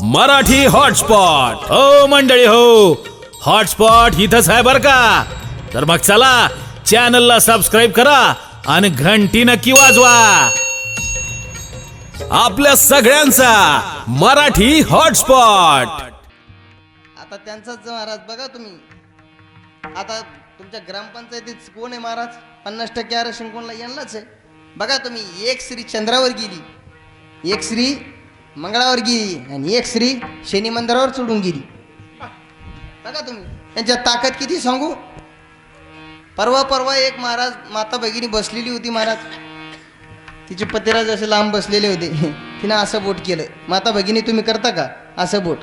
Marathi hotspot हो मंडळी हो, हॉटस्पॉट इथंच आहे बर का. तर मग चला चॅनलला सबस्क्राईब करा आणि घंटी नक्की वाजवा. आपल्या सगळ्यांचा मराठी हॉटस्पॉट. आता त्यांचाच महाराज बघा तुम्ही. आता तुमच्या ग्रामपंचायतीत कोण आहे महाराज? 50% आरक्षण कोणला? यांनाच आहे. बघा तुम्ही, एक स्त्री चंद्रावर गेली, एक स्त्री मंगळावर गेली आणि एक स्त्री शनी मंदिरावर चढून गेली. बघा तुम्ही त्यांच्या ताकद किती सांगू. परवा एक महाराज माता भगिनी बसलेली होती महाराज. तिचे पतिराज असे लांब बसलेले होते. तिनं असं बोट केलं. माता भगिनी तुम्ही करता का असं बोट?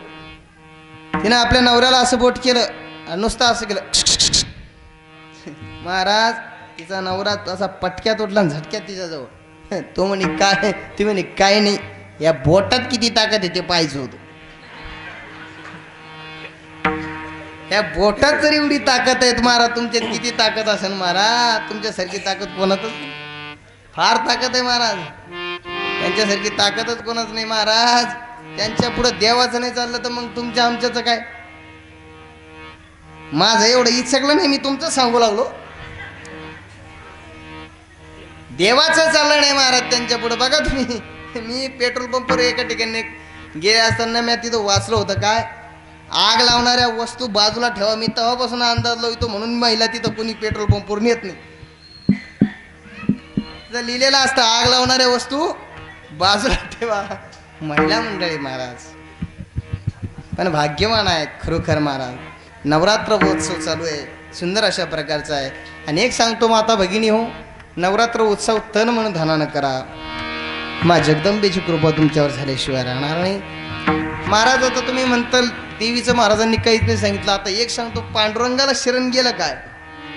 तिनं आपल्या नवऱ्याला असं बोट केलं आणि नुसतं असं केलं. महाराज तिचा नवरा असा पटक्यात उठला, झटक्यात तिच्याजवळ. तो म्हणे काय? ती म्हणे काय नाही, या बोटात किती ताकद येते पाहिजे होतं. या बोटात जर एवढी ताकद आहेत महाराज, तुमच्यात किती ताकद असेल महाराज? तुमच्यासारखी ताकद कोणातच फार ताकद आहे महाराज. त्यांच्यासारखी ताकदच कोणाच नाही महाराज. त्यांच्या पुढे देवाचं नाही चाललं तर मग तुमच्या आमच्याचं काय? माझं एवढं इच्छकलं नाही, मी तुमचं सांगू लागलो. देवाचं चाललं नाही महाराज त्यांच्या पुढे. बघा तुम्ही, मी पेट्रोल पंपवर एका ठिकाणी गेले असताना मी तिथं वाचलं होतं काय, आग लावणाऱ्या वस्तू बाजूला ठेवा. मी तेव्हापासून अंदाज लावतो म्हणून महिला तिथं कोणी पेट्रोल पंपवर नेत नाही. तिथं लिहिलेलं असतं आग लावणाऱ्या वस्तू बाजूला ठेवा. महिला मंडळी महाराज पण भाग्यवान आहे खरोखर महाराज. नवरात्र महोत्सव चालू आहे, सुंदर अशा प्रकारचा आहे. आणि एक सांगतो माता भगिनी हो, नवरात्र उत्सव तन म्हणून धनानं करा. मा जगदंबेची कृपा तुमच्यावर झाल्याशिवाय राहणार नाही महाराज. आता तुम्ही म्हणताल देवीचं महाराजांनी काहीच नाही सांगितलं. आता एक सांगतो, पांडुरंगाला शरण गेलं काय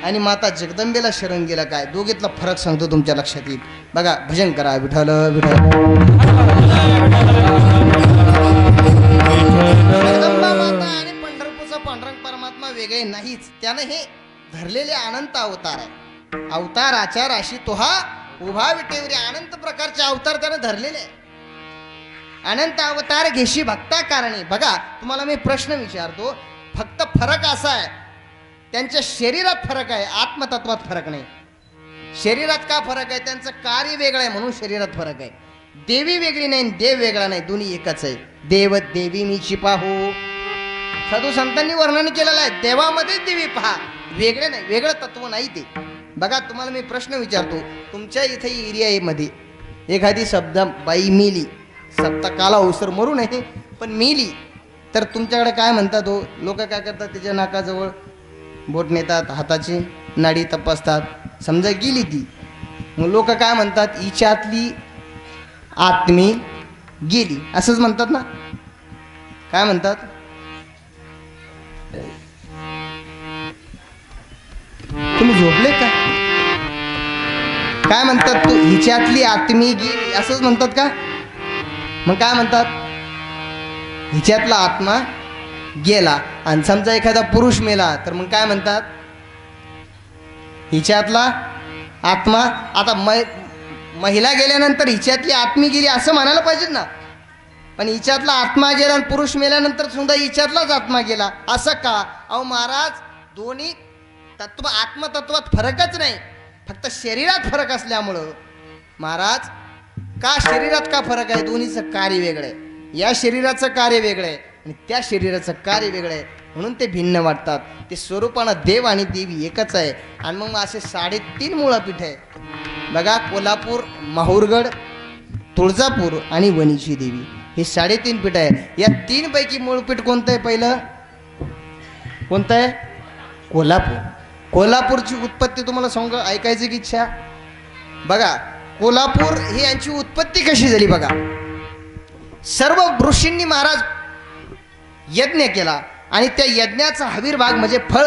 आणि माता जगदंबेला शरण गेलं काय, दोघीतला फरक सांगतो तुमच्या लक्षात येईल. बघा, भजन करा. विठ्ठल विठ्ठल. जगदंबा माता आणि पंढरपूरचा पांडुरंग परमात्मा वेगळे नाहीच. त्यानं हे धरलेले अनंत अवतार आहे. अवताराच्या राशी तो हा उभा विटेवरी. अनंत प्रकारचे अवतार त्यानं धरलेले आहे. अनंत अवतार घेशी भक्ता कारणे. बघा तुम्हाला मी प्रश्न विचारतो, फक्त फरक असा आहे त्यांच्या शरीरात फरक आहे, आत्मतत्वात फरक नाही. शरीरात का फरक आहे? त्यांचं कार्य वेगळं आहे म्हणून शरीरात फरक आहे. देवी वेगळी नाही, देव वेगळा नाही, दोन्ही एकच आहे. देव देवी मीची पाहू, साधू संतांनी वर्णन केलेलं आहे. देवामध्ये देवी पहा, वेगळे नाही, वेगळं तत्व नाही ते. बघा तुम्हाला मी प्रश्न विचारतो, तुमच्या इथे एरियामध्ये एखादी शब्द बाई मिली, सप्तकाला अवसर मरू नये पण मिली, तर तुमच्याकडे काय म्हणतात हो? लोक काय करतात, तिच्या नाकाजवळ बोट नेतात, हाताची नाडी तपासतात. समजा गेली ती, मग लोक काय म्हणतात, हिच्यातली आत्मी गेली, असंच म्हणतात ना? काय म्हणतात? तुम्ही झोपले का? काय म्हणतात? तू हिच्यातली आत्मी गेली, असंच म्हणतात का? मग काय म्हणतात? हिच्यातला आत्मा गेला. आणि समजा एखादा पुरुष मेला तर मग काय म्हणतात? हिच्यातला आत्मा. आता महिला गेल्यानंतर हिच्यातली आत्मी गेली असं म्हणायला पाहिजे ना. पण हिच्यातला आत्मा गेला आणि पुरुष मेल्यानंतर सुद्धा हिच्यातलाच आत्मा गेला, असं का? अहो महाराज, दोन्ही तत्व आत्मतत्वात फरकच नाही, फक्त शरीरात फरक असल्यामुळं महाराज. का शरीरात का फरक आहे? दोन्हीचं कार्य वेगळं आहे. या शरीराचं कार्य वेगळं आहे आणि त्या शरीराचं कार्य वेगळं आहे, म्हणून ते भिन्न वाटतात. ते स्वरूपानं देव आणि देवी एकच आहे. आणि मग असे 3.5 मूळपीठ आहे. बघा, कोल्हापूर, माहूरगड, तुळजापूर आणि वणीची देवी, हे 3.5 पीठ आहे. या 3 पैकी मूळपीठ कोणतं आहे? पहिलं कोणतं आहे? कोल्हापूर. कोल्हापूरची उत्पत्ती तुम्हाला सांग, ऐकायची की इच्छा? बघा, कोल्हापूर ही यांची उत्पत्ती कशी झाली बघा. सर्व ऋषींनी महाराज यज्ञ केला आणि त्या यज्ञाचा हवीरभाग म्हणजे फळ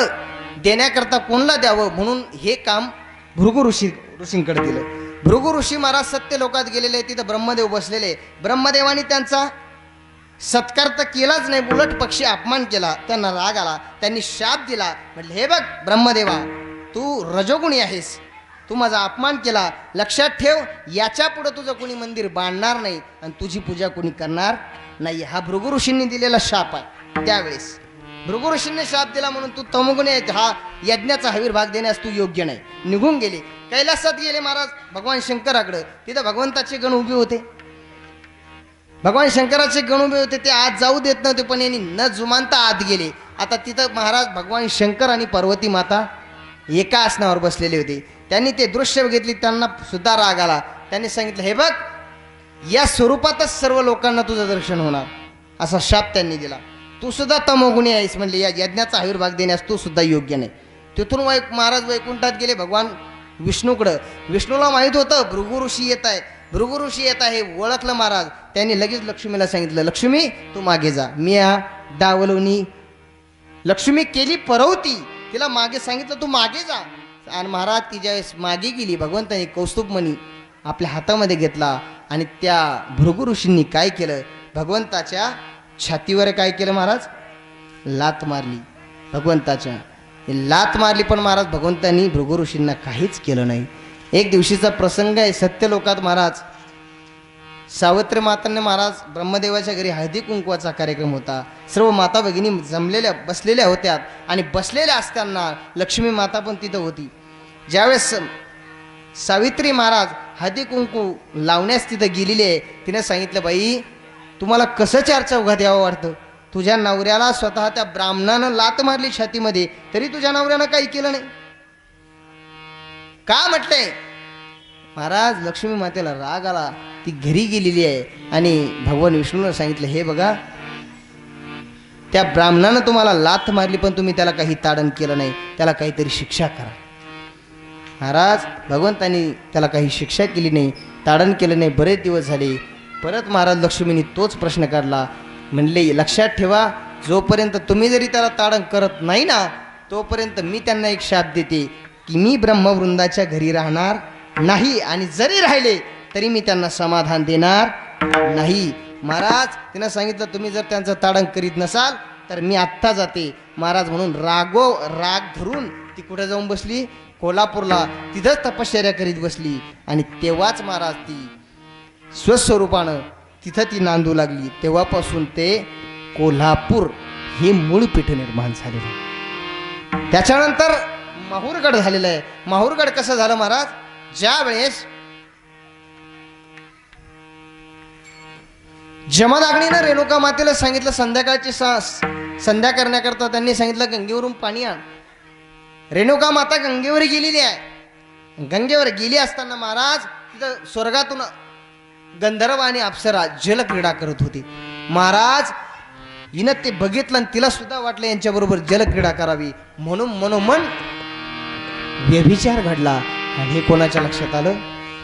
देण्याकरता कोणला द्यावं म्हणून हे काम भृगु ऋषींकडे दिलं. भृगु ऋषी महाराज सत्य लोकात गेलेले, तिथं ब्रह्मदेव बसलेले. ब्रह्मदेवाने त्यांचा सत्कार तर केलाच नाही, उलट पक्षी अपमान केला. त्यांना राग आला, त्यांनी शाप दिला. म्हटलं, हे बघ ब्रह्मदेवा, तू रजोगुणी आहेस, तू माझा अपमान केला, लक्षात ठेव, याच्या पुढे तुझं कोणी मंदिर बांधणार नाही आणि तुझी पूजा कोणी करणार नाही, हा भृगु ऋषींनी दिलेला शाप आहे. त्यावेळेस भृगु ऋषींनी शाप दिला म्हणून तू तमोगुणी हा यज्ञाचा हवीरभाग देण्यास तू योग्य नाही. निघून गेले, कैलासात गेले महाराज भगवान शंकराकडे. तिथं भगवंताचे गण उभे होते. भगवान शंकराचे गण उभे होते, ते आत जाऊ देत नव्हते, पण यांनी न जुमानता आत गेले. आता तिथं महाराज भगवान शंकर आणि पार्वती माता एका आसनावर बसलेले होते. त्यांनी ते दृश्य बघितले, त्यांना सुद्धा राग आला. त्यांनी सांगितलं, हे बघ, या स्वरूपातच सर्व लोकांना तुझं दर्शन होणार, असा शाप त्यांनी दिला. तू सुद्धा तमोगुणी आहेस म्हणले, या यज्ञाचा आविर्भाग देण्यास तू सुद्धा योग्य नाही. तिथून महाराज वैकुंठात गेले भगवान विष्णूकडं. विष्णूला माहीत होतं भृगु ऋषी येत आहे, भृगु ऋषी येत आहे, ओळखलं महाराज. त्यांनी लगेच लक्ष्मीला सांगितलं, लक्ष्मी तू मागे जा. मी डावलवणी लक्ष्मी केली परवती, तिला मागे सांगितलं तू मागे जा. आणि महाराज ती ज्यावेळेस मागे गेली, भगवंताने कौस्तुभमणी आपल्या हातामध्ये घेतला आणि त्या भृगु ऋषींनी काय केलं, भगवंताच्या छातीवर काय केलं महाराज, लात मारली. भगवंताच्या लात मारली, पण महाराज भगवंतांनी भृगु ऋषींना काहीच केलं नाही. एक दिवशीचा प्रसंग आहे. सत्यलोकात महाराज सावित्री मातांनी महाराज ब्रह्मदेवाच्या घरी हळदी कुंकवाचा कार्यक्रम होता. सर्व माता भगिनी जमलेल्या बसलेल्या होत्या आणि बसलेल्या असताना लक्ष्मी माता पण तिथं होती. ज्यावेळेस सावित्री महाराज हळदी कुंकू लावण्यास तिथं गेलेली आहे, तिने सांगितलं, बाई तुम्हाला कसं चार चौघात यावं वाटतं, तुझ्या नवऱ्याला स्वतः त्या ब्राह्मणानं लात मारली छातीमध्ये, तरी तुझ्या नवऱ्यानं काही केलं नाही का म्हटलंय. महाराज लक्ष्मी मातेला राग आला, ती घरी गेलेली आहे आणि भगवान विष्णूला सांगितलं, हे बघा, त्या ब्राह्मणानं तुम्हाला लात मारली पण तुम्ही त्याला काही ताडण केलं नाही, त्याला काहीतरी शिक्षा करा. महाराज भगवंतांनी त्याला काही शिक्षा केली नाही, ताडण केलं नाही. बरेच दिवस झाले. परत महाराज लक्ष्मीने तोच प्रश्न काढला. म्हणले, लक्षात ठेवा, जोपर्यंत तुम्ही जरी त्याला ताडण करत नाही ना, तोपर्यंत मी त्यांना एक शाप देते की मी ब्रह्मवृंदाच्या घरी राहणार नाही, आणि जरी राहिले तरी मी त्यांना समाधान देणार नाही. महाराज तिनं सांगितलं, तुम्ही जर त्यांचं ताडण करीत नसाल तर मी आत्ता जाते. महाराज म्हणून राग धरून ती कुठे जाऊन बसली, कोल्हापूरला. तिथंच तपश्चर्या करीत बसली. आणि तेव्हाच महाराज ती स्वस्वरूपानं तिथं ती नांदू लागली. तेव्हापासून ते कोल्हापूर हे मूळ पीठ निर्माण झालेलं. त्याच्यानंतर माहूरगड झालेलं आहे. माहूरगड कसं झालं महाराज, ज्या वेळेस जमदाग्नीनं रेणुका मातेला सांगितलं संध्याकाळची संध्या करण्याकरता, त्यांनी सांगितलं गंगेवरून पाणी आण. रेणुका माता गंगेवर गेलेली आहे. गंगेवर गेली असताना महाराज तिथं स्वर्गातून गंधर्व आणि अप्सरा जलक्रीडा करत होती. महाराज हिनं ते बघितलं आणि तिला सुद्धा वाटलं यांच्याबरोबर जलक्रीडा करावी, म्हणून मनोमन व्यभिचार घडला. आणि हे कोणाच्या लक्षात आलं,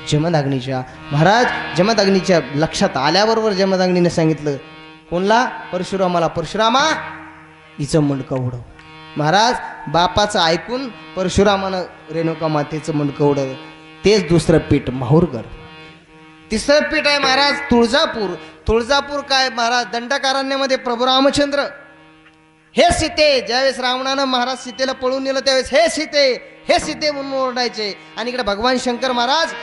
जमदाग्नीच्या. महाराज जमदाग्नीच्या लक्षात आल्याबरोबर जमदाग्नीने सांगितलं कोणला, परशुरामाला, परशुरामा हिचं मुंडकं उडव. महाराज बापाचं ऐकून परशुरामानं रेणुका मातेचं मुंडकं उडवलं. तेच दुसरं पीठ माहूरगड. तिसरं पीठ आहे महाराज तुळजापूर. तुळजापूर काय महाराज, दंडकारण्यामध्ये प्रभू रामचंद्र हे सीते, ज्यावेळेस रावणानं महाराज सीतेला पळून नेलं त्यावेळेस हे सीते, हे सीते म्हणून ओरडायचे. आणि इकडे भगवान शंकर महाराज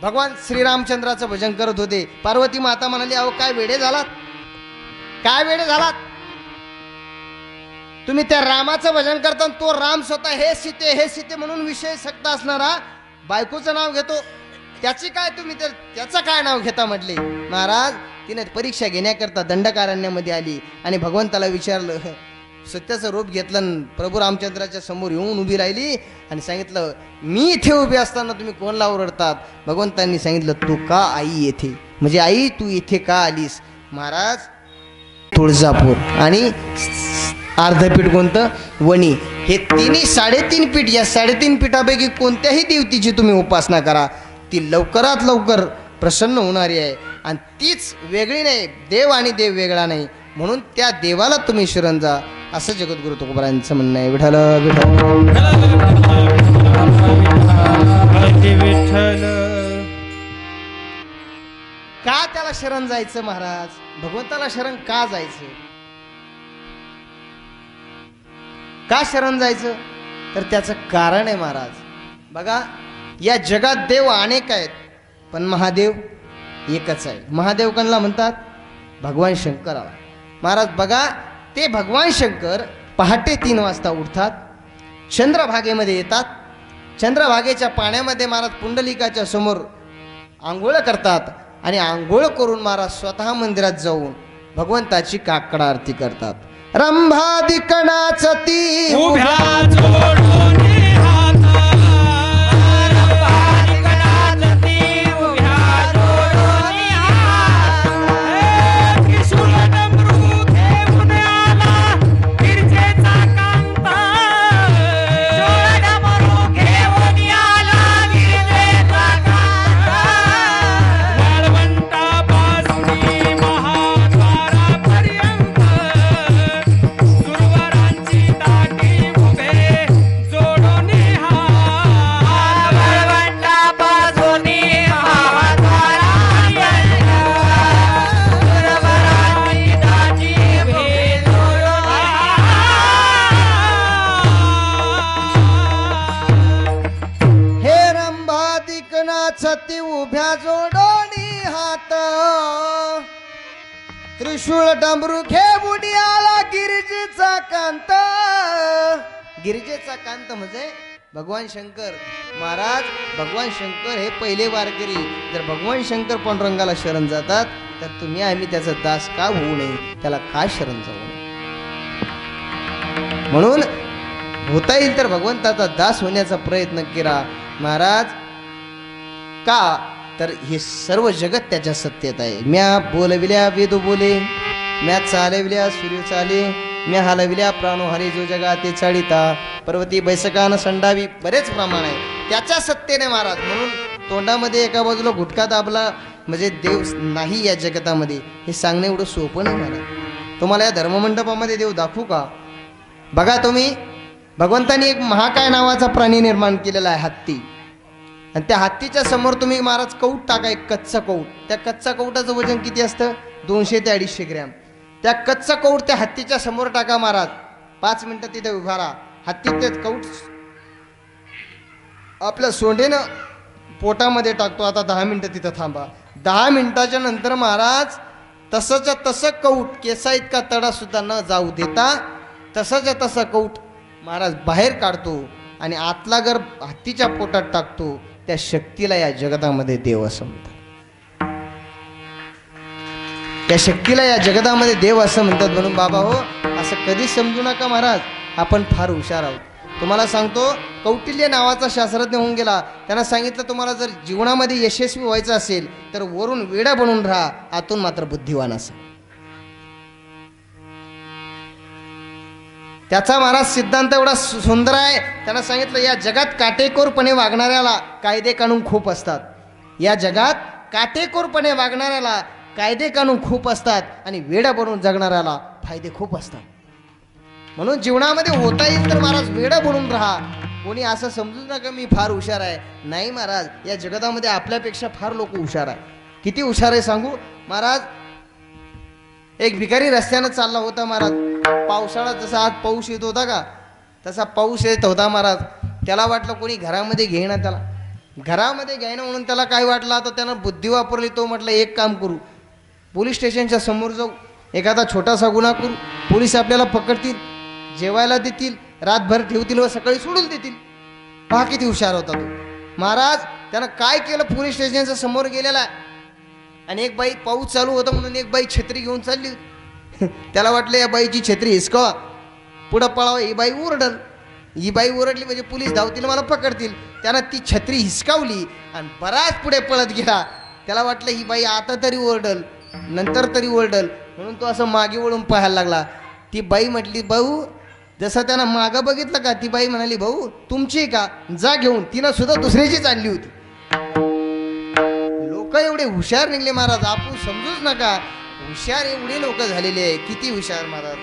भगवान श्रीरामचंद्राचं भजन करत होते. पार्वती माता म्हणाली, अहो काय वेडे झालात, काय वेडे झालात तुम्ही, त्या रामाचं भजन करता, तो राम स्वतः हे सीते म्हणून विषय सक्ता असणारा बायकोचं नाव घेतो, त्याची काय तुम्ही त्याचं काय नाव घेता म्हटले. महाराज तिने परीक्षा घेण्याकरता दंडकारण्यामध्ये आली आणि भगवंताला विचारलं, सत्याचं रूप घेतलं, प्रभू रामचंद्राच्या समोर येऊन उभी राहिली आणि सांगितलं, मी इथे उभी असताना तुम्ही कोणला ओरडतात. भगवंतांनी सांगितलं, तू का आई येथे, म्हणजे आई तू इथे का आलीस. महाराज तुळजापूर आणि अर्धपीठ कोणतं, वणी, हे तिन्ही 3.5 पीठ. या 3.5 पीठापैकी कोणत्याही देवतेची तुम्ही उपासना करा, ती लवकरात लवकर प्रसन्न होणारी आहे. आणि तीच वेगळी नाही, देव आणि देव वेगळा नाही, म्हणून त्या देवाला तुम्ही शरण जा, असं जगद्गुरु तुकोबारायांचं म्हणणं आहे. विठ्ठल विठ्ठल. का त्याला शरण जायचं महाराज, भगवंताला शरण का जायचं, का शरण जायचं, तर त्याचं कारण आहे महाराज. बघा या जगात देव अनेक आहेत पण महादेव एकच आहे. महादेव कोणाला म्हणतात, भगवान शंकराला. महाराज बघा, ते भगवान शंकर पहाटे 3 वाजता उठतात, चंद्रभागेमध्ये येतात. चंद्रभागेच्या पाण्यामध्ये महाराज पुंडलिकाच्या समोर आंघोळ करतात आणि आंघोळ करून महाराज स्वतः मंदिरात जाऊन भगवंताची काकड आरती करतात. रंभादिकणाच ती उभ्या जोडोनी हात, रंभादिकणाच ती उभ्या जोडोनी हात, त्रिशूळ डमरू घेऊन आला गिरजेचा कांता, त्रिशूळ डमरू घेऊन आला गिरजेचा कांता, वाळवंटापासून महाद्वारापर्यंत सुरवरांची ताटी उभे जोडोनी हात, बळवंटापासून महाद्वारापर्यंत सुरवरांची ताटी उभे जोडोनी हे रंभादिकणाच ती उभ्या जोडोनी हात, त्रिशूळ डमरू घेऊन आला गिरिजेचा कांत. गिरिजेचा कांत म्हणजे भगवान शंकर. महाराज भगवान शंकर हे पहिले वारकरी. जर भगवान शंकर पांडुरंगाला शरण जातात तर तुम्ही आम्ही त्याचा दास का होऊ नये, त्याला का शरण जाऊ नये. म्हणून होता येईल तर भगवंताचा दास होण्याचा प्रयत्न केला. महाराज का तर हे सर्व जगत त्याच्या सत्तेत आहे. म्या बोलविल्या वेद बोले, म्या चालविल्या सूर्य चाले, म्या हलविल्या प्राणो हरे जो जगाते चाळिता, पर्वती बैसकान संडावी, बरेच प्रमाण आहे त्याच्या सत्तेने महाराज. म्हणून तोंडामध्ये एका बाजूला गुटखा दाबला म्हणजे देव नाही या जगतामध्ये, हे सांगणं एवढं सोपं नाही महाराज. तुम्हाला या धर्ममंडपामध्ये देव दाखवू का? बघा तुम्ही, भगवंतानी एक महाकाय नावाचा प्राणी निर्माण केलेला आहे, हत्ती. आणि त्या हत्तीच्या समोर तुम्ही महाराज कौट टाका, एक कच्चा कौट. त्या कच्चा कौटाचं वजन किती असतं? 200 ते 250 ग्रॅम. त्या कच्चा कौट त्या हत्तीच्या समोर टाका महाराज. 5 मिनिटं तिथे उभा राहा. हत्ती ते कौट आपल्या सोंडेनं पोटामध्ये टाकतो. आता 10 मिनिटं तिथं थांबा. 10 मिनिटाच्या नंतर महाराज तसंच्या तसं कौट, केसा इतका तडा सुद्धा न जाऊ देता तसंच्या तसं कौट महाराज बाहेर काढतो आणि आतला गर्भ हत्तीच्या पोटात टाकतो. त्या शक्तीला या जगतामध्ये देव असं म्हणतात. त्या शक्तीला या जगतामध्ये देव असं म्हणतात. म्हणून बाबा हो, असं कधी समजू नका महाराज, आपण फार हुशार आहोत. तुम्हाला सांगतो, कौटिल्य नावाचा शास्त्रज्ञ होऊन गेला. त्यांना सांगितलं, तुम्हाला जर जीवनामध्ये यशस्वी व्हायचं असेल तर वरून वेडा बनून राहा, आतून मात्र बुद्धिवान असा. त्याचा महाराज सिद्धांत एवढा सुंदर आहे. त्यांना सांगितलं, या जगात काटेकोरपणे वागणाऱ्याला कायदे कानून खूप असतात. या जगात काटेकोरपणे वागणाऱ्याला कायदे कानून खूप असतात आणि वेडा बनून जगणाऱ्याला फायदे खूप असतात. म्हणून जीवनामध्ये होता येईल तर महाराज वेडा बनून राहा. कोणी असं समजू नका मी फार हुशार आहे. नाही महाराज, या जगतामध्ये आपल्यापेक्षा फार लोक हुशार आहे. किती हुशार आहे सांगू महाराज. एक भिकारी रस्त्यानं चालला होता महाराज. पावसाळा जसा आज पाऊस येत होता का तसा पाऊस येत होता महाराज. त्याला वाटलं कोणी घरामध्ये घेईना, त्याला घरामध्ये घ्यायना म्हणून त्याला काय वाटलं, आता त्यानं बुद्धी वापरली. तो म्हटलं, एक काम करू, पोलीस स्टेशनच्या समोर जाऊ, एखादा छोटासा गुन्हा करू, पोलीस आपल्याला पकडतील, जेवायला देतील, रातभर ठेवतील व सकाळी सोडून देतील. पहा किती हुशार होता तो महाराज. त्यानं काय केलं, पोलीस स्टेशनच्या समोर गेलेला आणि एक बाई, पाऊस चालू होता म्हणून एक बाई छत्री घेऊन चालली होती. त्याला वाटलं या बाईची छत्री हिसकावा, पुढं पळावं. ही बाई ओरडल, ही बाई ओरडली म्हणजे पोलीस धावतील, मला पकडतील. त्यानं ती छत्री हिसकावली आणि बराच पुढे पळत गेला. त्याला वाटलं ही बाई आता तरी ओरडल, नंतर तरी ओरडल, म्हणून तो असं मागे वळून पाहायला लागला. ती बाई म्हटली, भाऊ, जसं त्यानं मागं बघितलं का, ती बाई म्हणाली, भाऊ तुमची का, जा घेऊन. तिनं सुद्धा दुसऱ्याचीच आणली होती. लोक एवढे हुशार निघले महाराज, आपण समजूच नका. हुशार एवढे लोक झालेले आहे, किती हुशार महाराज.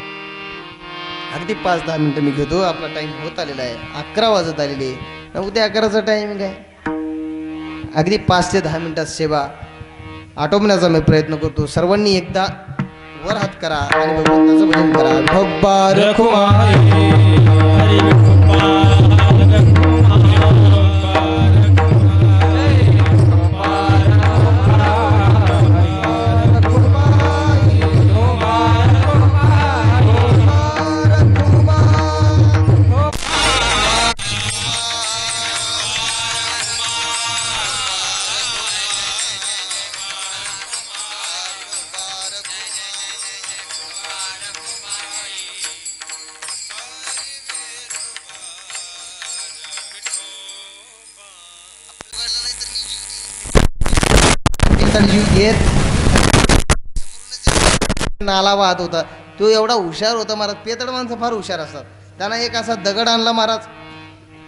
अगदी 5-10 मिनिटं मी घेतो, आपला टाइम होत आलेला आहे. 11 वाजत आलेले. उद्या 11चा टायमिंग आहे. अगदी 5 ते 10 मिनिटात सेवा आटोपण्याचा मी प्रयत्न करतो. सर्वांनी एकदा वर हात करा आणि भगवंताचं भजन करा. भगवा रखुमाई, तडजीव घेत नाला वाहत होता. तो एवढा हुशार होता महाराज. पेतड माणसं फार हुशार असतात. त्यानं एक असा दगड आणला महाराज,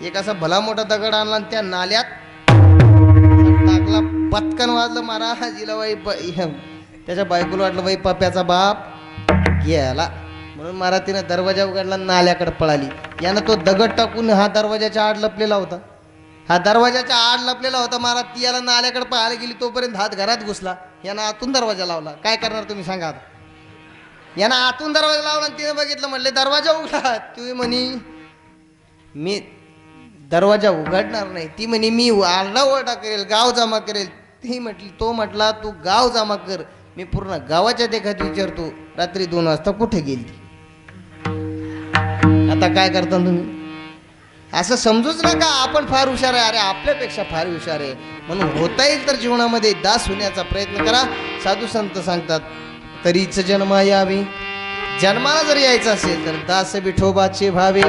एक असा भला मोठा दगड आणला आणि त्या नाल्यात टाकला. पटकन वाजलं महाराज. हिला बाई त्याच्या बायकोला वाटलं बाई पप्याचा बाप गेला म्हणून महाराज तिनं दरवाजा उघडला, नाल्याकडे पळाली. यानं तो दगड टाकून हा दरवाजाच्या आड लपलेला होता. हा दरवाजाच्या आड लपलेला होता महाराज. ती याला नाल्याकडे पाहायला गेली, तोपर्यंत हात घरात घुसला. यानं आतून दरवाजा लावला. काय करणार तुम्ही सांगा आता. यानं आतून दरवाजा लावला आणि तिनं बघितलं, म्हणले दरवाजा उघडा. तुम्ही म्हणी मी दरवाजा उघडणार नाही. ती म्हणे मी आरडाओरडा करेल, गाव जमा करेल. ती म्हटली, तो म्हटला तू गाव जमा कर, मी पूर्ण गावाच्या देखत विचारतो रात्री 2 वाजता कुठे गेली. आता काय करता तुम्ही. असं समजूच नका आपण फार हुशार आहे. अरे आपल्यापेक्षा फार हुशार आहे. म्हणून होता येईल तर जीवनामध्ये दास होण्याचा प्रयत्न करा. साधू संत सांगतात तरीच जन्मा यावी. जन्माला जर यायचं असेल तर दास विठोबाचे व्हावे.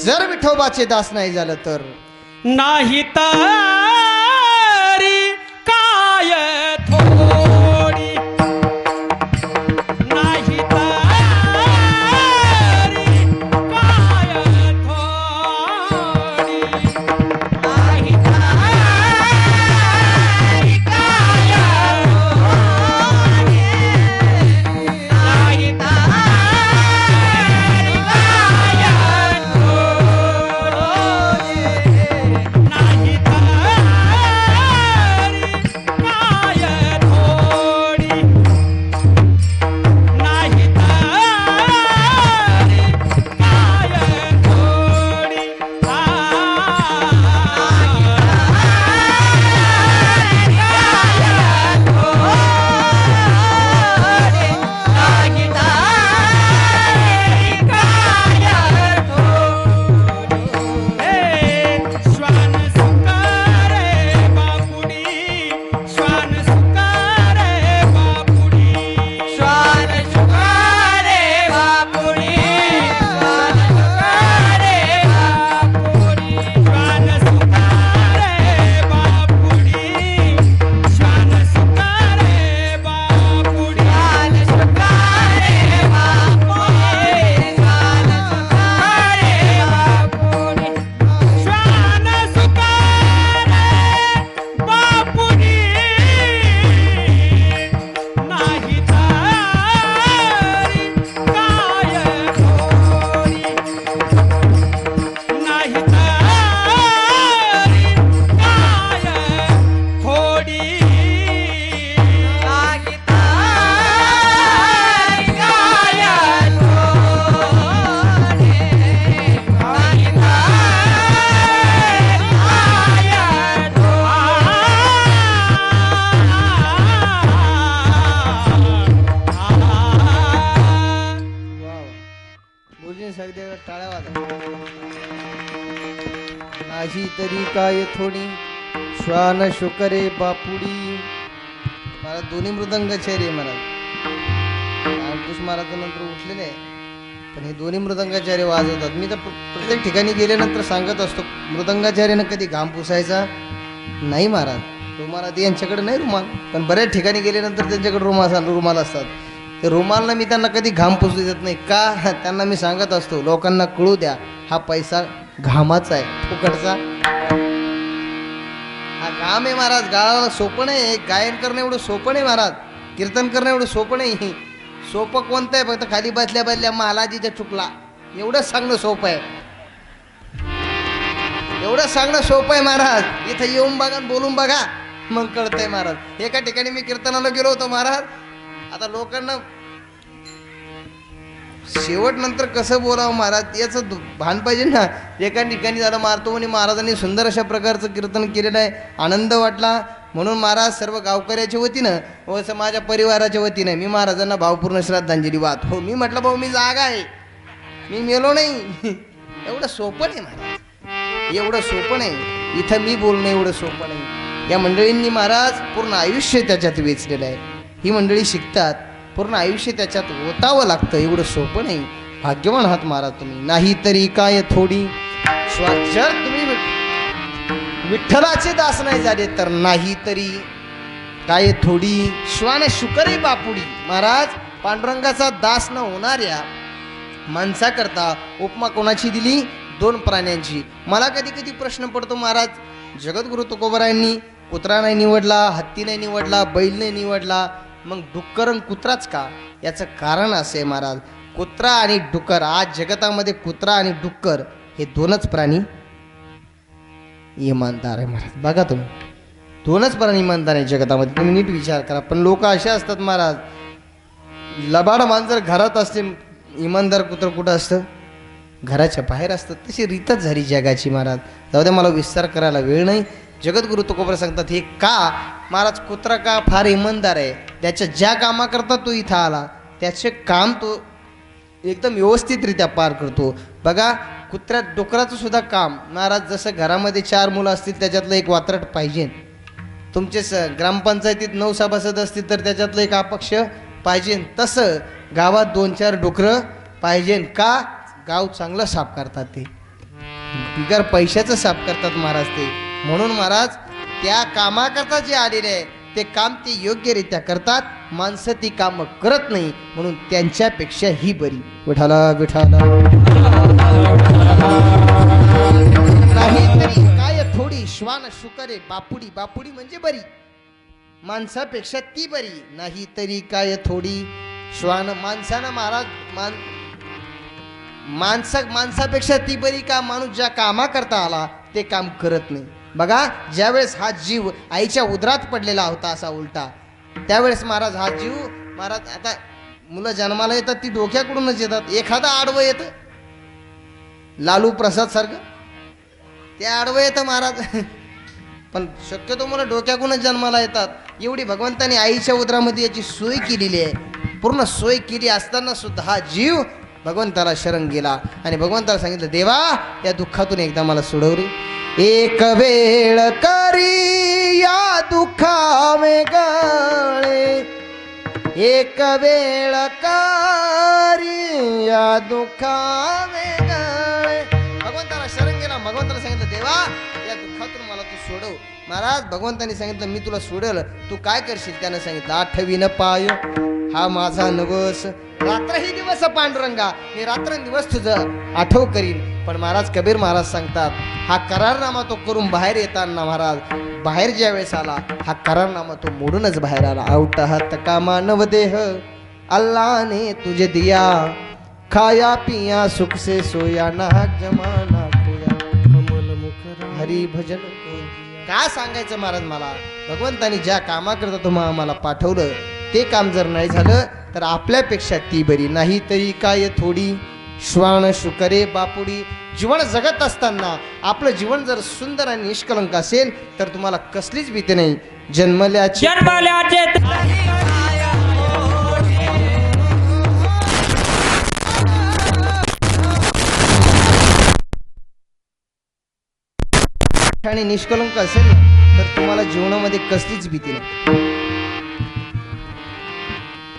जर विठोबाचे दास नाही झालं तर नाही तरी काय थोडी, नाही तरी काय थोडी, नाही तरी काय थोडी, नाही तरी काय टाळ्या वाजवा. माझी तरी काय थोडी श्वान शुकरे बापुडी. मला दोन्ही मृदंगाचार्य आहे महाराज. अंकुश महाराज नंतर उठलेले आहे, पण हे दोन्ही मृदंगाचार्य वाजवतात. मी तर प्रत्येक ठिकाणी गेल्यानंतर सांगत असतो मृदंगाचार्यानं कधी घाम पुसायचा नाही महाराज. रुमाल यांच्याकडे नाही रुमाल, पण बऱ्याच ठिकाणी गेल्यानंतर त्यांच्याकडे रुमाल असतात. ते रुमालनं मी त्यांना कधी घाम पुसू देत नाही. का त्यांना मी सांगत असतो लोकांना कळू द्या हा पैसा घामाचा आहे, फुकटचा. हा घाम आहे महाराज. गावाला सोपं नाही. गायन करणं एवढं सोपं नाही महाराज. कीर्तन करणं एवढं सोपं नाही. सोपं कोणतं आहे? फक्त खाली बसल्या बसल्या महालाजीच्या चुकला एवढंच सांगणं सोपं आहे. एवढं सांगणं सोपं आहे महाराज. इथं येऊन बघा, बोलून बघा, मग कळतंय महाराज. एका ठिकाणी मी कीर्तनाला गेलो होतो महाराज. आता लोकांना शेवट नंतर कसं बोलावं महाराज याचं भान पाहिजे ना. एका ठिकाणी झालं मारतो म्हणे महाराजांनी सुंदर अशा प्रकारचं कीर्तन केलेलं आहे. आनंद वाटला म्हणून महाराज सर्व गावकऱ्याच्या वतीनं व माझ्या परिवाराच्या वतीनं मी महाराजांना भावपूर्ण श्रद्धांजली वाहतो. मी म्हटलं भाऊ मी जागा आहे, मी मेलो नाही. एवढं सोपं नाही महाराज, एवढं सोपं नाही. इथं मी बोलणं एवढं सोपं नाही. या मंडळींनी महाराज पूर्ण आयुष्य त्याच्यात वेचलेलं आहे. ही मंडळी शिकतात, पूर्ण आयुष्य त्याच्यात ओतावं लागतं. एवढं सोपं नाही. भाग्यवान आहात महाराज तुम्ही. नाही तरी काय थोडी जर तुम्ही विठ्ठलाचे दास नाही झाले तर नाही तरी काय थोडी श्वान शुकरे बापुडी. महाराज पांडुरंगाचा दास न होणाऱ्या माणसाकरता उपमा कोणाची दिली? 2 प्राण्यांची. मला कधी कधी प्रश्न पडतो महाराज, जगद्गुरु तुकोबरायांनी कुत्रा नाही निवडला, हत्ती नाही निवडला, बैल नाही निवडला, मग डुक्कर आणि कुत्राच का? याचं कारण असे महाराज, कुत्रा आणि डुक्कर, आज जगतामध्ये कुत्रा आणि डुक्कर हे 2च प्राणी इमानदार आहे महाराज. बघा तुम्ही, 2च प्राणी इमानदार आहे जगतामध्ये. तुम्ही नीट विचार करा. पण लोक असे असतात महाराज, लबाड मांजर घरात असते, इमानदार कुत्र कुठं असतं? घराच्या बाहेर असतं. तशी रीतच झाली जगाची महाराज. जाऊ द्या, मला विस्तार करायला वेळ नाही. जगद्गुरु तुकोबरा सांगतात हे का? महाराज कुत्रा का फार इमानदार आहे, त्याच्या ज्या कामाकरता तो इथं आला त्याचे काम तो एकदम व्यवस्थितरित्या पार करतो. बघा कुत्र्यात डुकराचं सुद्धा काम महाराज, जसं घरामध्ये 4 मुलं असतील त्याच्यातलं एक वात्रट पाहिजे, तुमचे ग्रामपंचायतीत 9 सभासद असतील तर त्याच्यातलं एक अपक्ष पाहिजे, तसं गावात 2-4 डुकरं पाहिजे. का? गाव चांगलं साफ करतात, ते बिगर पैशाचं साफ करतात महाराज ते. म्हणून महाराज त्या कामाकरता जे आलेले आहे ते काम ते योग्यरित्या करतात. माणसं ती कामं करत नाही, म्हणून त्यांच्यापेक्षा ही बरी. विठाला विठाला नाही तरी काय थोडी श्वान शुकरे बापुडी. बापुडी म्हणजे बरी, माणसापेक्षा ती बरी. नाही तरी काय थोडी श्वान. माणसानं महाराज माणसापेक्षा ती बरी का? माणूस ज्या कामाकरता आला ते काम करत नाही. बघा ज्यावेळेस हा जीव आईच्या उदरात पडलेला होता असा उलटा, त्यावेळेस महाराज हा जीव, महाराज आता मुलं जन्माला येतात ती डोक्याकडूनच येतात. एखादा आडवं येतं, लालू प्रसाद सारखं ते आडवं येतं महाराज, पण शक्यतो मुलं डोक्याकडूनच जन्माला येतात. एवढी भगवंताने आईच्या उदरामध्ये याची सोय केलेली आहे. पूर्ण सोय केली असताना सुद्धा हा जीव भगवंताला शरण गेला आणि भगवंताला सांगितलं, देवा या दुःखातून एकदा मला सोडव रे. एक वेळ करी या दुःखावे गळे, एक वेळ करी या दुःखावे गळे. भगवंताला शरण गेला. भगवंताला सांगितलं, देवा या दुःखातून मला तू सोडव. महाराज भगवंतांनी सांगितलं, मी तुला सोडेल, तू काय करशील? त्यानं सांगितलं, 8 पाय हा माझा नवस, रात्रही दिवस पांडुरंगा, मी रात्रंदिवस तुझं आठव करीन. पण महाराज कबीर महाराज सांगतात, हा करारनामा तो करून बाहेर येताना महाराज बाहेर ज्या वेळेस आला, हा करारनामा तो मोडूनच बाहेर आला. आउट हात का मानव देह अल्लाह ने तुझे दिया, खाया पिया सुख से सोया, नाहक जमाना खोया, कमल मुख हरी भजन. काय सांगायचं महाराज मला? भगवंतानी ज्या कामाकरता तुम्हाला मला पाठवलं ते काम जर नाही झालं तर आपल्यापेक्षा ती बरी. नाही तरी काय थोडी श्वान शुकरे बापुडी. जीवन जगत असताना आपलं जीवन जर सुंदर आणि निष्कलंक असेल तर तुम्हाला कसलीच भीती नाही. जन्मल्याची आणि निष्कलंक असेल ना तर तुम्हाला जीवनामध्ये कसलीच भीती नाही.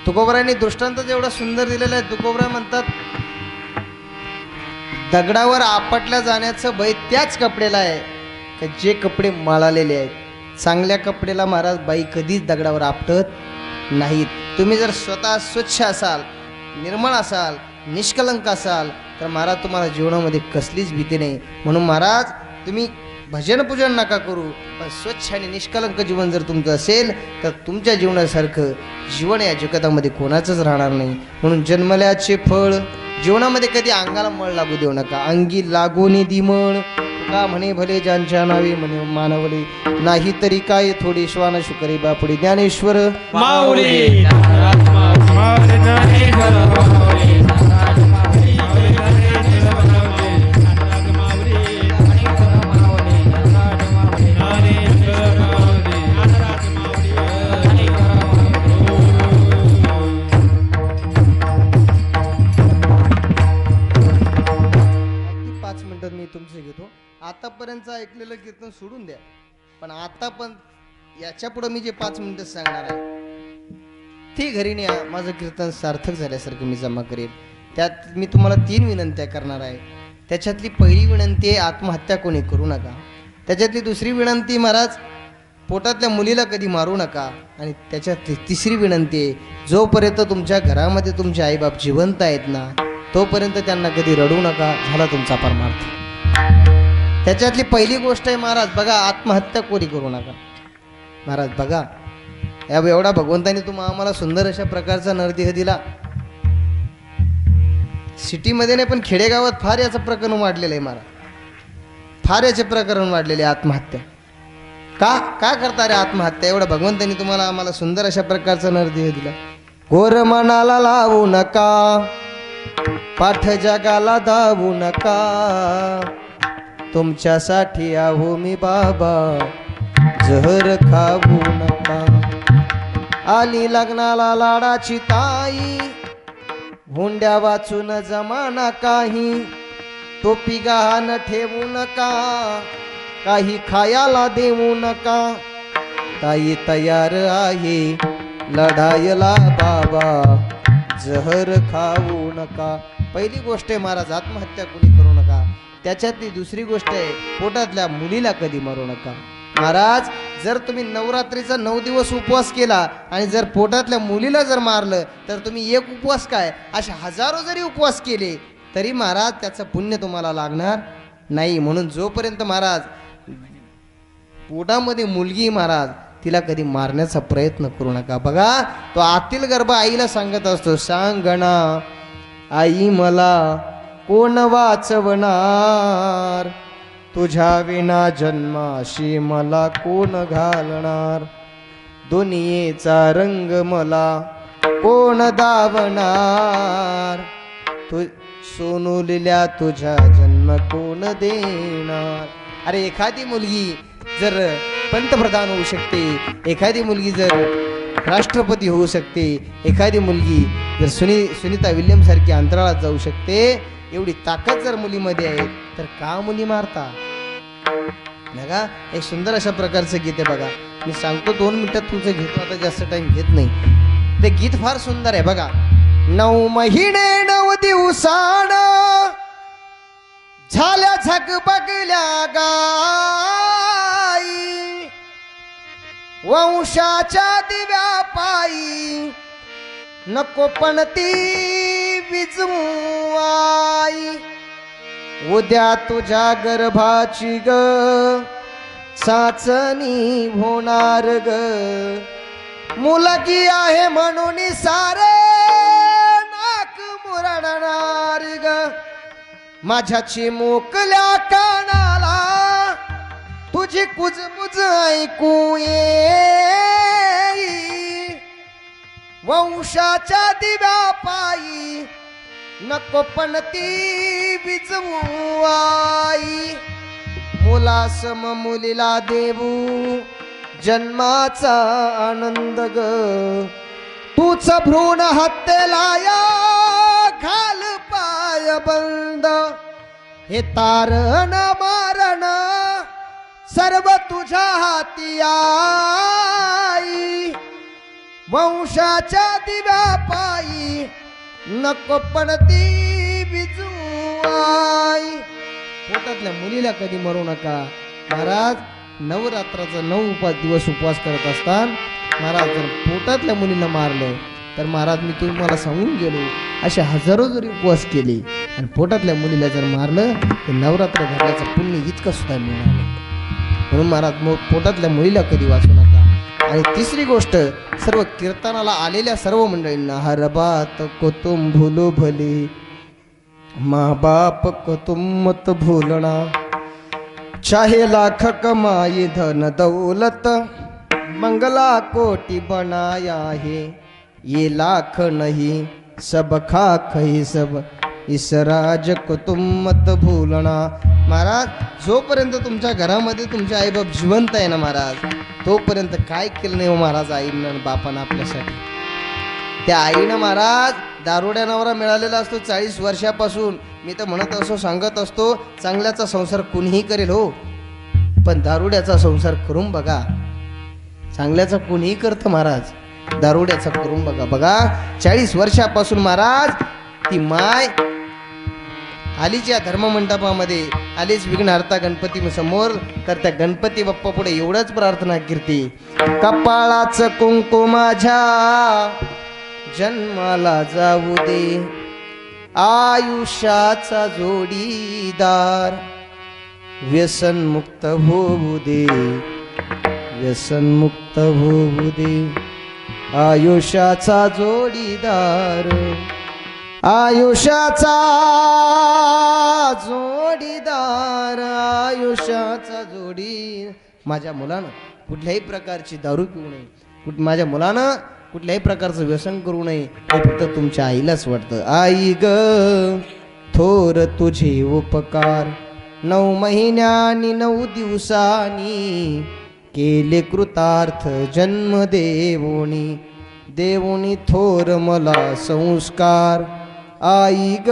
तुकोबरायांनी दृष्टांत एवढा सुंदर दिलेला आहे. तुकोबरा म्हणतात, दगडावर आपटल्या जाण्याचं भय त्याच कपड्याला आहे का जे कपडे मळालेले आहेत. चांगल्या कपड्याला महाराज बाई कधीच दगडावर आपटत नाहीत. तुम्ही जर स्वतः स्वच्छ असाल, निर्मळ असाल, निष्कलंक असाल तर महाराज तुम्हाला जीवनामध्ये कसलीच भीती नाही. म्हणून महाराज तुम्ही भजन पूजन नका करू, पण स्वच्छ आणि निष्कलंक जीवन जर तुमचं असेल तर तुमच्या जीवनासारखं जीवन या जगतामध्ये कोणाचंच राहणार नाही. म्हणून जन्मल्याचे फळ जीवनामध्ये कधी अंगाला मळ लागू देऊ नका. अंगी लागून दिमळ का म्हणे भले ज्यांच्या नावे म्हणे मानवले. नाही तरी काय थोडी श्वान शुकरे बापुडी. ज्ञानेश्वर माऊली तुमचं घेतो. आतापर्यंत ऐकलेलं कीर्तन सोडून द्या, पण आता पण याच्या पुढे मी जे 5 मिनिटं सांगणार आहे ती घरी न्या. माझं कीर्तन सार्थक झाल्यासारखं मी जमा करेल. त्यात मी तुम्हाला 3 विनंत्या करणार आहे. त्याच्यातली पहिली विनंती आहे, आत्महत्या कोणी करू नका. त्याच्यातली दुसरी विनंती, महाराज पोटातल्या मुलीला कधी मारू नका. आणि त्याच्यात तिसरी विनंती आहे, जोपर्यंत तुमच्या घरामध्ये तुमचे आईबाप जिवंत आहेत ना तोपर्यंत त्यांना कधी रडू नका, झाला तुमचा परमार्थ. त्याच्यातली पहिली गोष्ट आहे महाराज बघा, आत्महत्या कोणी करू नका. महाराज बघा, एवढा भगवंताने आम्हाला सुंदर अशा प्रकारचा नरदेह दिला. सिटीमध्ये नाही पण खेडेगावात फार याचं प्रकरण वाढलेलं आहे महाराज, फार याचे प्रकरण वाढलेले आत्महत्या. का करता रे आत्महत्या? एवढा भगवंतानी आम्हाला सुंदर अशा प्रकारचा नरदेह दिला. घोर मनाला लावू नका, पाठ जगाला धावू नका, तुमच्यासाठी आहो मी बाबा, जहर खाऊ नका. आली लग्नाला लाडाची ताई, हुंड्या वाचून जमाना काही, टोपी गहाण ठेवू नका, काही खायाला देऊ नका, ताई तयार आहे लढायला बाबा, जहर खाऊ नका. पहिली गोष्ट आहे महाराज, आत्महत्या कोणी करू नका. त्याच्यातली दुसरी गोष्ट आहे, पोटातल्या मुलीला कधी मारू नका. महाराज जर तुम्ही नवरात्रीचा 9 दिवस उपवास केला आणि जर पोटातल्या मुलीला जर मारलं तर तुम्ही एक उपवास काय असे हजारो जरी उपवास केले तरी महाराज त्याचं पुण्य तुम्हाला लागणार नाही. म्हणून जोपर्यंत महाराज पोटामध्ये मुलगी महाराज तिला कधी मारण्याचा प्रयत्न करू नका. बघा तो आतील गर्भ आईला सांगत असतो, सांगणा आई मला कोण वाचवणार, तुझ्या विना जन्माशी मला कोण घालणार, दुनियेचा रंग मला कोण दावणार, तू सोनुलीला तुझ्या जन्म कोण देणार. अरे एखादी मुलगी जर पंतप्रधान होऊ शकते, एखादी मुलगी जर राष्ट्रपती होऊ शकते, एखादी मुलगी जर सुनीता विल्यम सारखी अंतराळात जाऊ शकते, एवढी ताकद जर मुलीमध्ये आहे तर का मुली मारता? बघा एक सुंदर अशा प्रकारचं गीत आहे बघा, मी सांगतो 2 मिनिटात तुमचं घेतो, आता जास्त टाइम घेत नाही. ते गीत फार सुंदर आहे बघा. 9 महिने 9 दिवसाण झाल्या झगबगल्या गाई, वंशाच्या दिव्या पायी नको पण ती विजवाई, उद्या तुझ्या गर्भाची ग चाचणी होणार ग, मुलगी आहे म्हणून सारे नाक मुरडणार ग, माझ्याची मोकल्या कानाला तुझी कुजबुज ऐकू येई, वंशाच्या दिव्या पायी नको पण ती विजवाई, मुलासम मुलीला देऊ जन्माचा आनंद ग, तूच भ्रूण हत्येला या घाल पाय बंद, हे तारण मारण सर्व तुझ्या हाती आई, वंशाच्या दिव्या पायी नको पण ती बिजुआई. पोटातल्या मुलीला कधी मरू नका. महाराज नवरात्राचा 9 दिवस उपवास करत असताना महाराज जर पोटातल्या मुलीला मारलं तर महाराज मी तुम्हाला सांगून गेलो, असे हजारो जरी उपवास केले आणि पोटातल्या मुलीला जर मारलं तर नवरात्र धरल्याचं पुण्य इतकं सुद्धा मिळणार नाही. म्हणून महाराज पोटातल्या मुलीला कधी वाचू नका. आणि तिसरी गोष्ट, सर्व कीर्तनाला आलेल्या सर्व मंडळींना, हर बात को तुम भूलो भले, माँ बाप को तुम मत भूलना, चाहे लाख कमाई धन दौलत, मंगला कोटि बनाया है, ये लाख नहीं सब खाक ही सब, इस राज को तुम मत भूलना. महाराज जोपर्यंत तुमच्या घरामध्ये तुमचे आईबाप जिवंत आहे ना महाराज, तोपर्यंत काय केलं नाही हो महाराज आईनं बापानं आपल्यासाठी. त्या आईनं महाराज दारुड्या नवरा मिळालेला असतो 40 वर्षापासून. मी तर म्हणत असतो, सांगत असतो, चांगल्याचा संसार कुणीही करेल हो, पण दारुड्याचा संसार करून बघा. चांगल्याचा कुणीही करतं महाराज, दारुड्याचा करून बघा. बघा 40 वर्षापासून महाराज ती माय आलीच या धर्ममंडपामध्ये, आलीच विघ्नहर्ता गणपती समोर, तर त्या गणपती बाप्पा पुढे एवढंच प्रार्थना कीर्ती, कपाळाचं कुंकू माझ्या जन्माला जाऊ दे, आयुष्याचा जोडीदार व्यसनमुक्त होऊ दे, व्यसनमुक्त होऊ दे, आयुष्याचा जोडीदार, आयुष्याचा जोडीदार, आयुष्याचा जोडी. माझ्या मुलानं कुठल्याही प्रकारची दारू पिऊ नये, माझ्या मुलानं कुठल्याही प्रकारचं व्यसन करू नये, हे फक्त तुमच्या आईलाच वाटतं. आई ग थोर तुझे उपकार, 9 महिन्यांनी 9 दिवसांनी केले कृतार्थ जन्म देवोनी, देवोनी थोर मला संस्कार, आई ग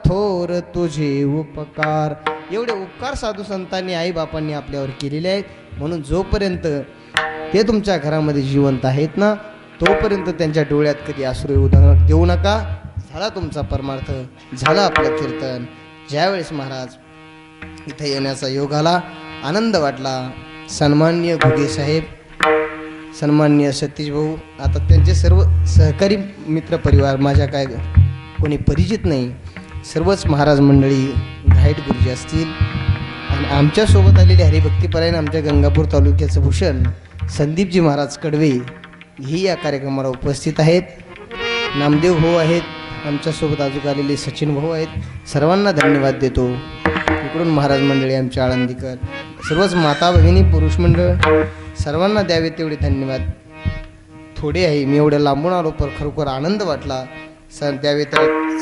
थोर तुझे उपकार. एवढे उपकार साधू संतांनी आई बापांनी आपल्यावर केलेले आहेत. म्हणून जोपर्यंत ते तुमच्या घरामध्ये जिवंत आहेत ना, तोपर्यंत त्यांच्या डोळ्यात कधी अश्रू येऊ देऊ नका. झाला तुमचा परमार्थ, झालं आपलं कीर्तन. ज्यावेळेस महाराज इथं येण्याचा योग आला, आनंद वाटला. सन्माननीय घुगे साहेब, सन्माननीय सतीश भाऊ, आता त्यांचे सर्व सहकारी मित्रपरिवार, माझ्या काय कोणी परिचित नाही, सर्वच महाराज मंडळी घाईट गुरुजी असतील, आणि आमच्यासोबत आलेले हरिभक्तीपरायण आमच्या गंगापूर तालुक्याचं भूषण संदीपजी महाराज कडवे ही या कार्यक्रमाला उपस्थित आहेत. नामदेव भाऊ आहेत, आमच्यासोबत अजून आलेले सचिन भाऊ आहेत. सर्वांना धन्यवाद देतो. इकडून महाराज मंडळी आमच्या आळंदीकर, सर्वच माता भगिनी, पुरुष मंडळ, सर्वांना द्यावे तेवढे धन्यवाद. थोडे आहे, मी एवढं लांबून आलो, पण खरोखर आनंद वाटला. सर द्यावे तर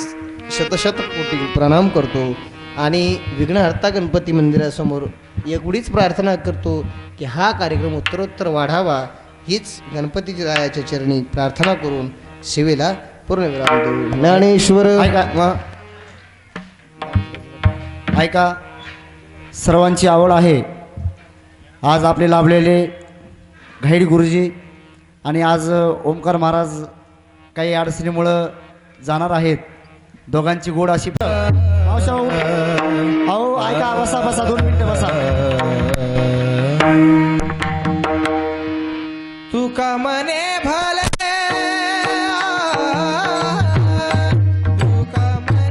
शतशत कोटी प्रणाम करतो. आणि विघ्नहर्ता गणपती मंदिरासमोर एवढीच प्रार्थना करतो की हा कार्यक्रम उत्तरोत्तर वाढावा, हीच गणपतीची रायाच्या चरणी प्रार्थना करून सेवेला पूर्णविराम देऊ. ज्ञानेश्वर ऐका, सर्वांची आवड आहे. आज आपले लाभलेले घाईड गुरुजी आणि आज ओमकार महाराज काही अडचणीमुळं जाणार आहेत. दोघांची गोड अशी अहो ऐका, बसा बसा, 2 मिनिटं बसा. तुका मने भले तुका मने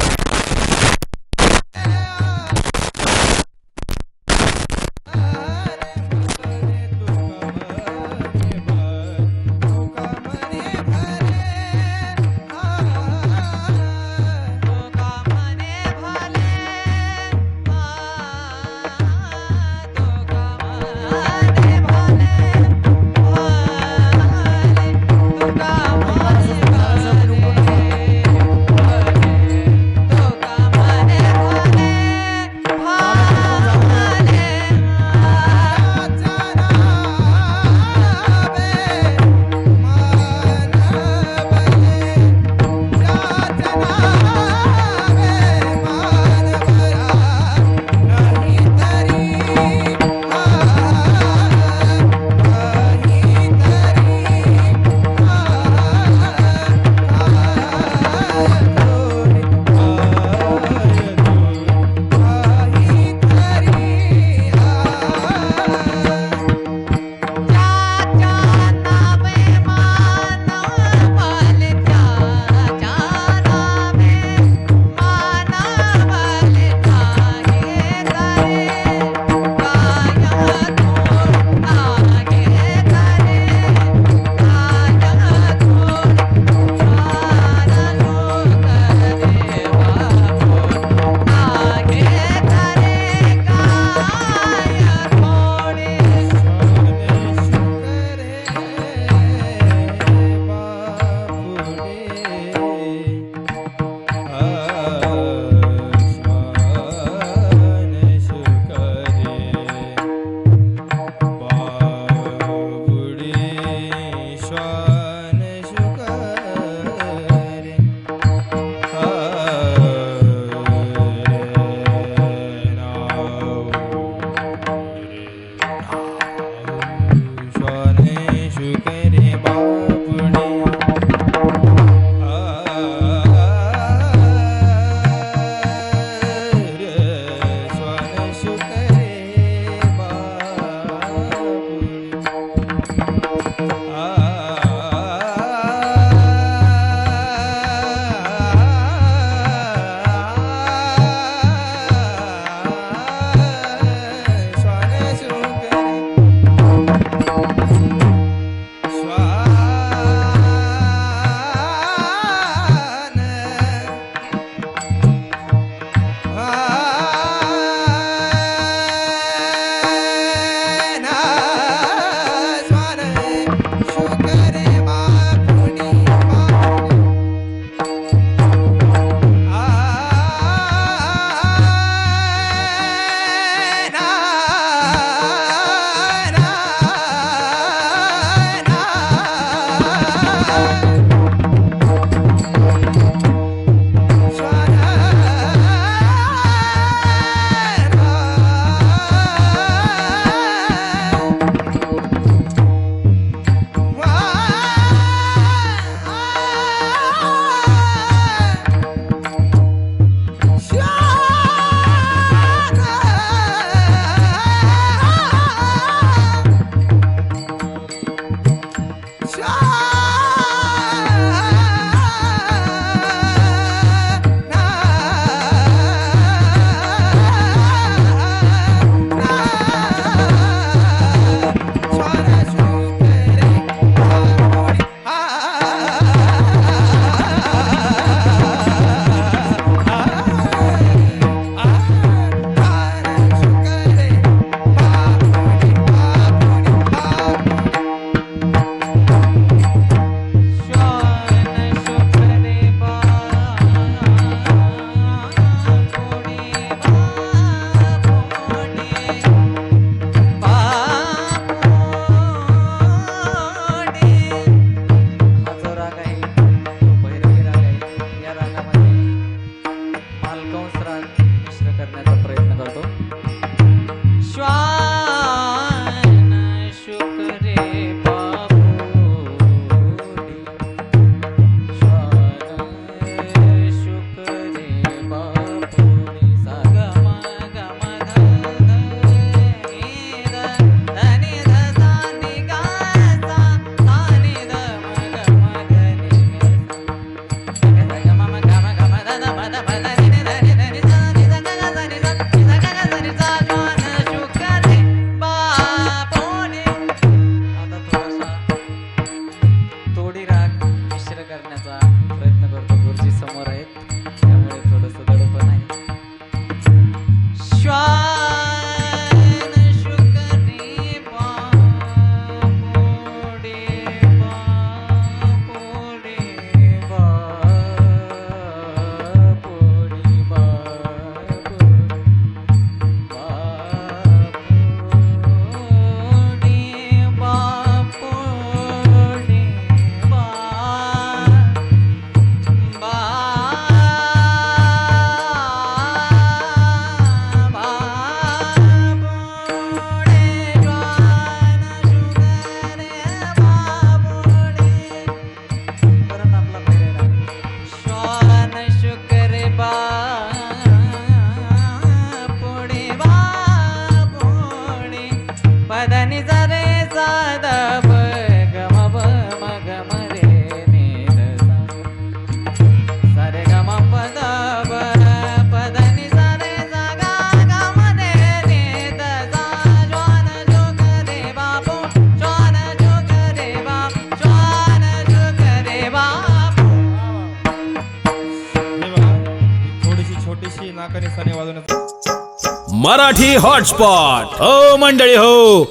मराठी हॉटस्पॉट हो मंडळी हो,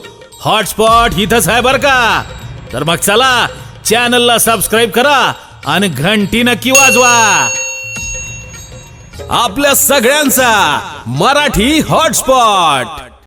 हॉटस्पॉट इथंच आहे बर का. तर मग चला चॅनलला सबस्क्राईब करा आणि घंटी नक्की वाजवा. आपल्या सगळ्यांचा मराठी हॉटस्पॉट.